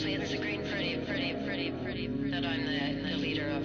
Actually, it's a green pretty that I'm the leader of.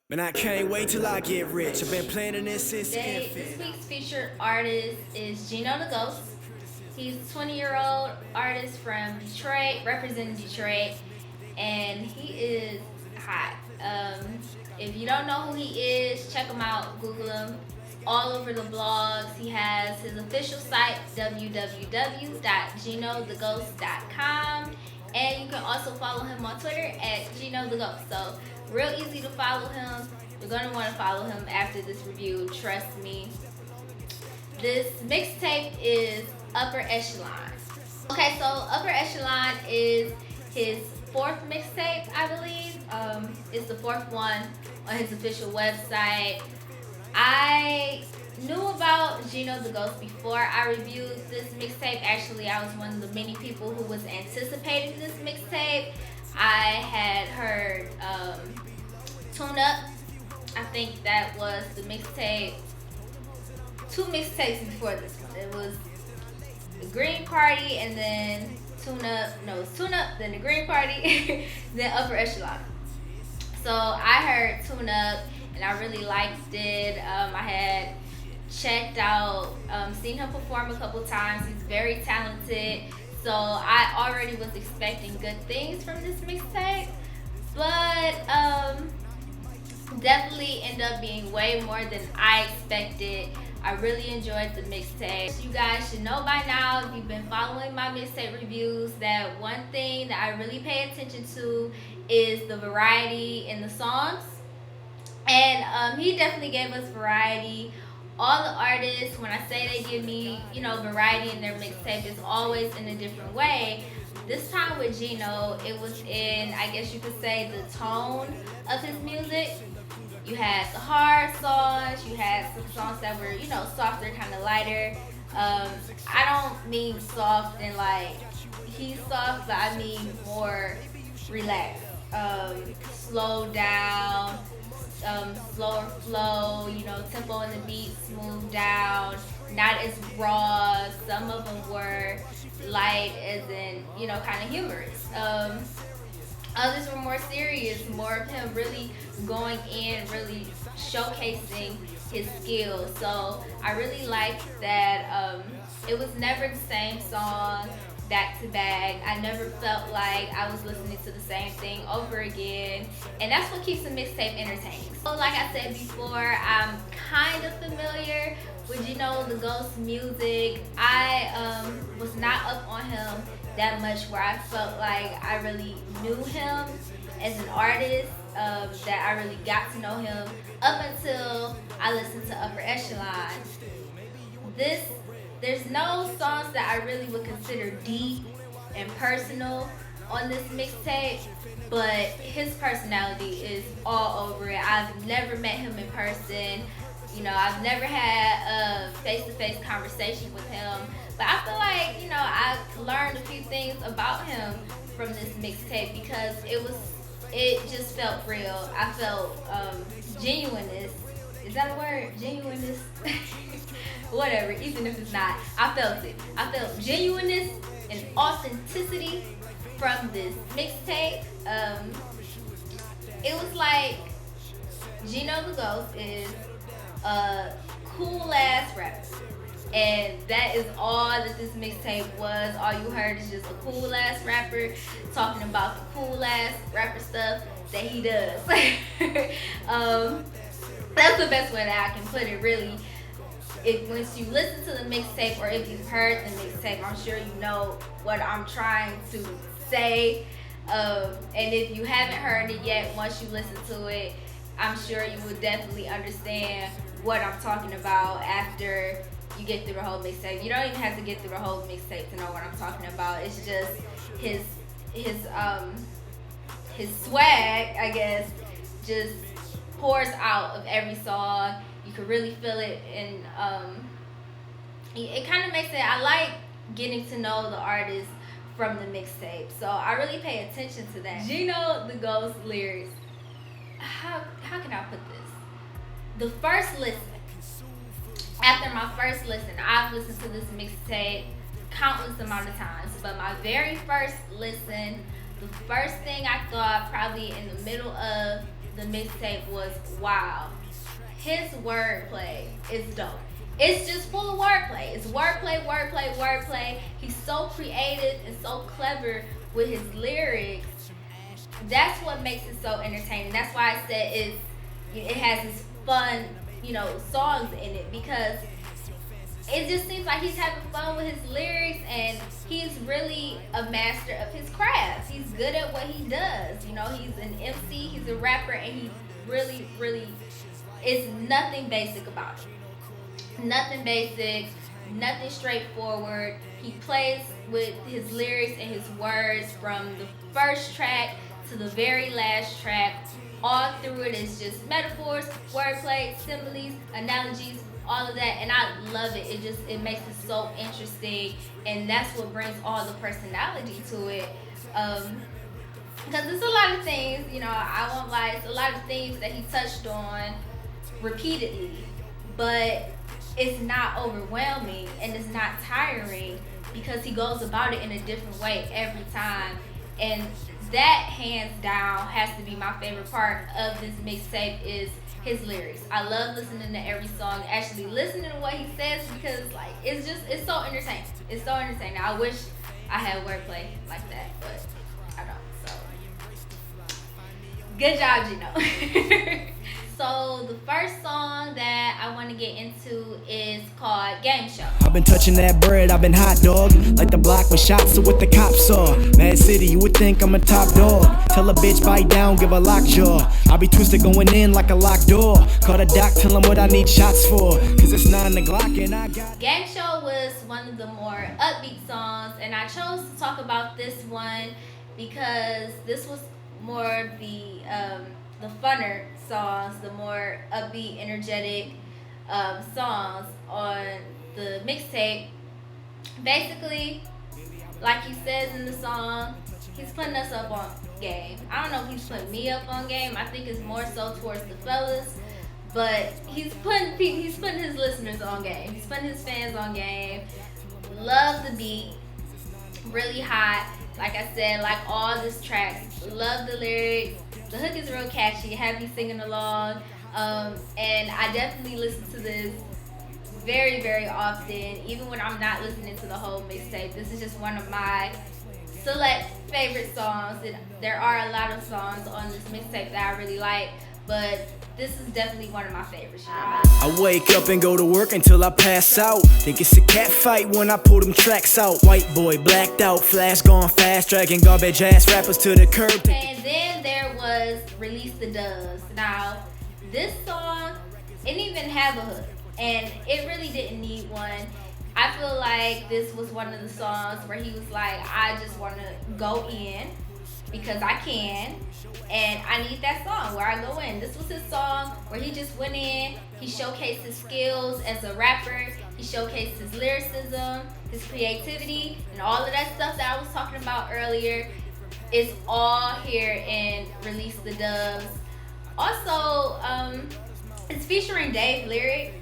Man, I can't wait till I get rich. I've been planning this since This infant. week's featured artist is Gino the Ghost. He's a 20-year-old artist from Detroit, representing Detroit, and he is hot. If you don't know who he is, check him out, Google him. All over the blogs. He has his official site, www.ginotheghost.com, and you can also follow him on Twitter at Gino the Ghost. So real easy to follow him. You're going to want to follow him after this review, trust me. This mixtape is Upper Echelon. Okay, so Upper Echelon is his fourth mixtape, I believe. It's the fourth one on his official website. I knew about Gino the Ghost before I reviewed this mixtape. Actually, I was one of the many people who was anticipating this mixtape. I had heard Tune Up. I think that was the mixtape. Two mixtapes before this one. It was the Green Party and then Tune Up. No, it was Tune Up, then the Green Party, then Upper Echelon. So I heard Tune Up and I really liked it. I had checked out, seen him perform a couple times. He's very talented. So I already was expecting good things from this mixtape. But definitely ended up being way more than I expected. I really enjoyed the mixtape. You guys should know by now, if you've been following my mixtape reviews, that one thing that I really pay attention to is the variety in the songs. And he definitely gave us variety. All the artists, when I say they give me, variety in their mixtape, it's always in a different way. This time with Gino, it was in, I guess you could say, the tone of his music. You had the hard songs, you had some songs that were, softer, kind of lighter. I don't mean soft and like he's soft, but I mean more relaxed. Slow down, slower flow, tempo in the beat, smooth down, not as raw. Some of them were light, as in, kind of humorous. Others were more serious, more of him really going in, really showcasing his skills. So I really liked that it was never the same song back to back. I never felt like I was listening to the same thing over again. And that's what keeps a mixtape entertaining. So like I said before, I'm kind of familiar with Gino the Ghost music. I was not up on him that much where I felt like I really knew him as an artist, that I really got to know him up until I listened to Upper Echelon. There's no songs that I really would consider deep and personal on this mixtape, but his personality is all over it. I've never met him in person. I've never had a face-to-face conversation with him, but I feel like, I learned a few things about him from this mixtape because it just felt real. I felt genuineness. Is that a word? Genuineness? Whatever, even if it's not. I felt it. I felt genuineness and authenticity from this mixtape. It was like Gino the Ghost is a cool ass rapper, and that is all that this mixtape was. All you heard is just a cool ass rapper talking about the cool ass rapper stuff that he does. That's the best way that I can put it, really. Once you listen to the mixtape, or if you've heard the mixtape, I'm sure you know what I'm trying to say. And if you haven't heard it yet, once you listen to it, I'm sure you will definitely understand what I'm talking about after you get through the whole mixtape. You don't even have to get through the whole mixtape to know what I'm talking about. It's just his swag, I guess, just pours out of every song. You can really feel it, and it kind of makes it. I like getting to know the artist from the mixtape, so I really pay attention to that. Gino the Ghost lyrics. How can I put this? The first listen. After my first listen, I've listened to this mixtape countless amount of times, but my very first listen, the first thing I thought probably in the middle of the mixtape was, wow, his wordplay is dope. It's just full of wordplay. It's wordplay, wordplay, wordplay. He's so creative and so clever with his lyrics. That's what makes it so entertaining. That's why I said it has this fun, songs in it, because it just seems like he's having fun with his lyrics, and he's really a master of his craft. He's good at what he does. He's an MC, he's a rapper, and he really, really is nothing basic about it. Nothing basic, nothing straightforward. He plays with his lyrics and his words from the first track to the very last track. All through it is just metaphors, wordplay, similes, analogies, all of that, and I love it. It makes it so interesting, and that's what brings all the personality to it. Because there's a lot of things, I won't lie, it's a lot of things that he touched on repeatedly, but it's not overwhelming and it's not tiring because he goes about it in a different way every time. And that, hands down, has to be my favorite part of this mixtape is his lyrics. I love listening to every song, actually listening to what he says, because it's so entertaining. It's so entertaining. I wish I had wordplay like that, but I don't. So good job, Gino. So the first song that I want to get into is called Game Show. I've been touching that bread, I've been hot dog. Like the block with shots, so what the cops saw. Mad City, you would think I'm a top dog. Tell a bitch bite down, give a lockjaw. I be twisted going in like a locked door. Call the doc, tell him what I need shots for. Cause it's 9 o'clock and I got... Game Show was one of the more upbeat songs, and I chose to talk about this one because this was more the funner songs, the more upbeat, energetic songs on the mixtape. Basically, like he says in the song, he's putting us up on game. I don't know if he's putting me up on game. I think it's more so towards the fellas, but he's putting his listeners on game. He's putting his fans on game. Love the beat, really hot. Like I said, like all this tracks, love the lyrics. The hook is real catchy, have me singing along, and I definitely listen to this very, very often, even when I'm not listening to the whole mixtape. This is just one of my select favorite songs. There are a lot of songs on this mixtape that I really like, but this is definitely one of my favorites. I wake up and go to work until I pass out. Think it's a cat fight when I pull them tracks out. White boy blacked out, flash gone fast, dragging garbage ass rappers to the curb. And then there was Release the Doves. Now, this song, it didn't even have a hook, and it really didn't need one. I feel like this was one of the songs where he was like, I just want to go in because I can, and I need that song where I go in. This was his song where he just went in, he showcased his skills as a rapper, he showcased his lyricism, his creativity, and all of that stuff that I was talking about earlier is all here in Release the Doves. Also, it's featuring Dave Lyric,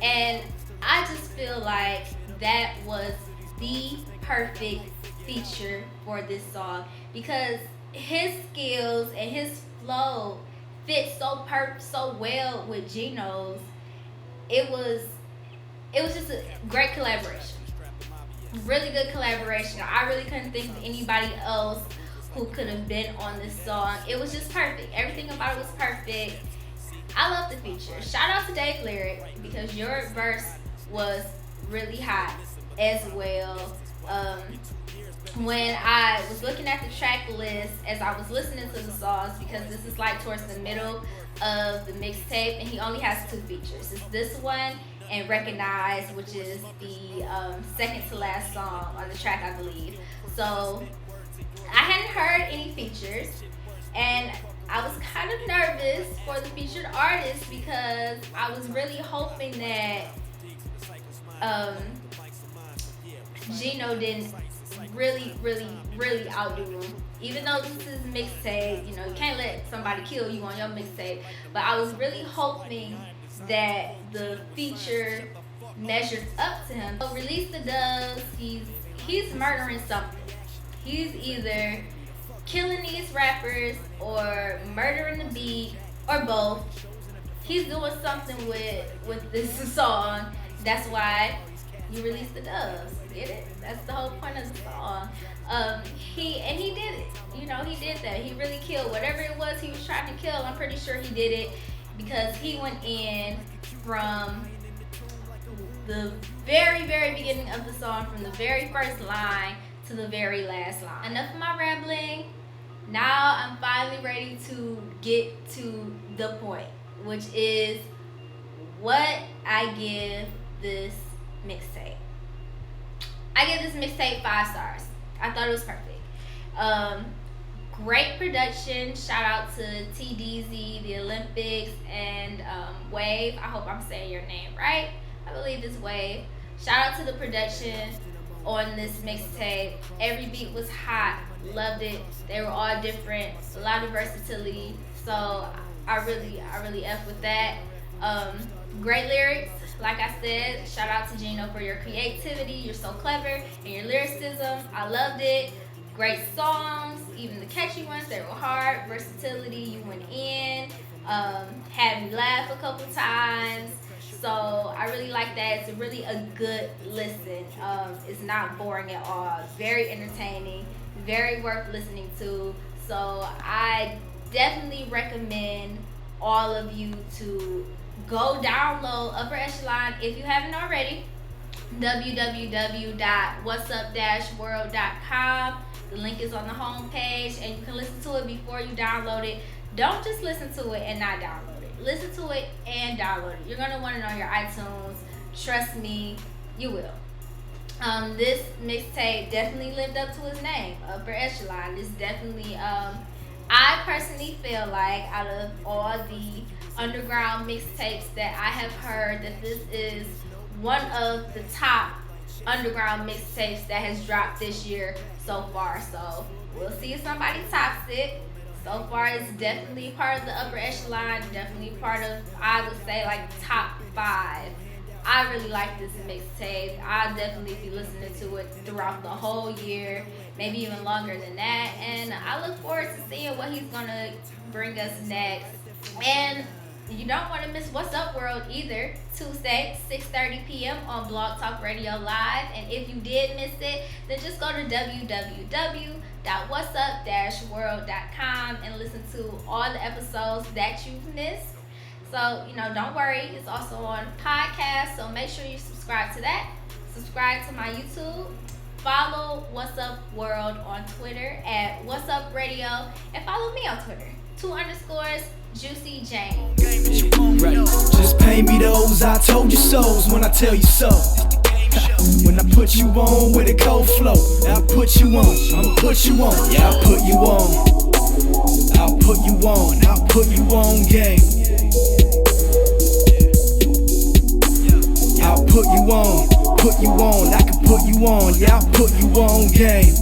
and I just feel like that was the perfect feature for this song because his skills and his flow fit so well with Gino's. It was just a great collaboration. Really good collaboration. I really couldn't think of anybody else who could have been on this song. It was just perfect. Everything about it was perfect. I love the feature. Shout out to Dave Lyric because your verse was really hot as well. When I was looking at the track list as I was listening to the songs, because this is like towards the middle of the mixtape, and he only has 2 features. It's this one and Recognize, which is the second to last song on the track, I believe. So I hadn't heard any features, and I was kind of nervous for the featured artist because I was really hoping that Gino didn't really outdo him. Even though this is mixtape, you can't let somebody kill you on your mixtape. But I was really hoping that the feature measured up to him. So Release the Doves, he's he's murdering something. He's either killing these rappers or murdering the beat or both. He's doing something with this song. That's why you released the doves. Get it? That's the whole point of the song. He did it. You know, he did that. He really killed whatever it was he was trying to kill. I'm pretty sure he did it because he went in from the very, very beginning of the song, from the very first line to the very last line. Enough of my rambling. Now I'm finally ready to get to the point, which is what I give this mixtape. I give this mixtape 5 stars. I thought it was perfect. Great production. Shout out to TDZ, the Olympics, and Wave. I hope I'm saying your name right. I believe it's Wave. Shout out to the production on this mixtape. Every beat was hot. Loved it. They were all different. A lot of versatility. So I really F with that. Great lyrics. Like I said, shout out to Gino for your creativity. You're so clever. And your lyricism, I loved it. Great songs, even the catchy ones, they were hard. Versatility, you went in. Had me laugh a couple times. So I really like that. It's really a good listen. It's not boring at all. Very entertaining. Very worth listening to. So I definitely recommend all of you to go download Upper Echelon if you haven't already. www.wassupworldtv.com. The link is on the home page, and you can listen to it before you download it. Don't just listen to it and not download it. Listen to it and download it. You're going to want it on your iTunes. Trust me, you will. This mixtape definitely lived up to its name, Upper Echelon. This definitely, I personally feel like out of all the underground mixtapes that I have heard, that this is one of the top underground mixtapes that has dropped this year so far. So we'll see if somebody tops it. So far, it's definitely part of the Upper Echelon, definitely part of, I would say, like top 5. I really like this mixtape. I'll definitely be listening to it throughout the whole year, maybe even longer than that. And I look forward to seeing what he's gonna bring us next. And you don't want to miss What's Up World either. Tuesday, 6:30 p.m. on Blog Talk Radio Live. And if you did miss it, then just go to www.wassupworld.com and listen to all the episodes that you've missed. So, don't worry. It's also on podcast, so make sure you subscribe to that. Subscribe to my YouTube. Follow What's Up World on Twitter at What's Up Radio. And follow me on Twitter. 2_ Juicy Jane. Right. Just pay me those I told you so's when I tell you so. When I put you on with a cold flow, I'll put you on, I'll put you on, yeah, I'll put you on. I'll put you on, I'll put you on, game. I'll put you on, I can put you on, yeah, I'll put you on, game.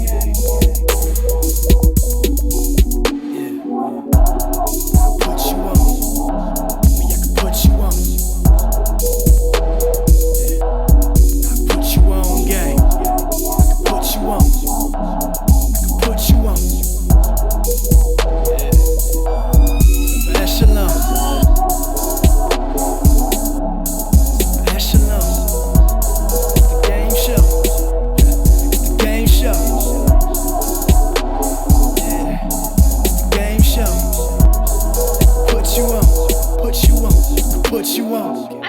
I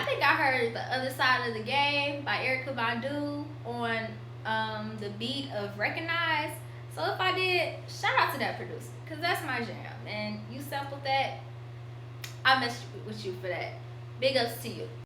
think I heard The Other Side of the Game by Erykah Badu on the beat of Recognize. So if I did, shout out to that producer, because that's my jam. And you sampled that, I messed with you for that. Big ups to you.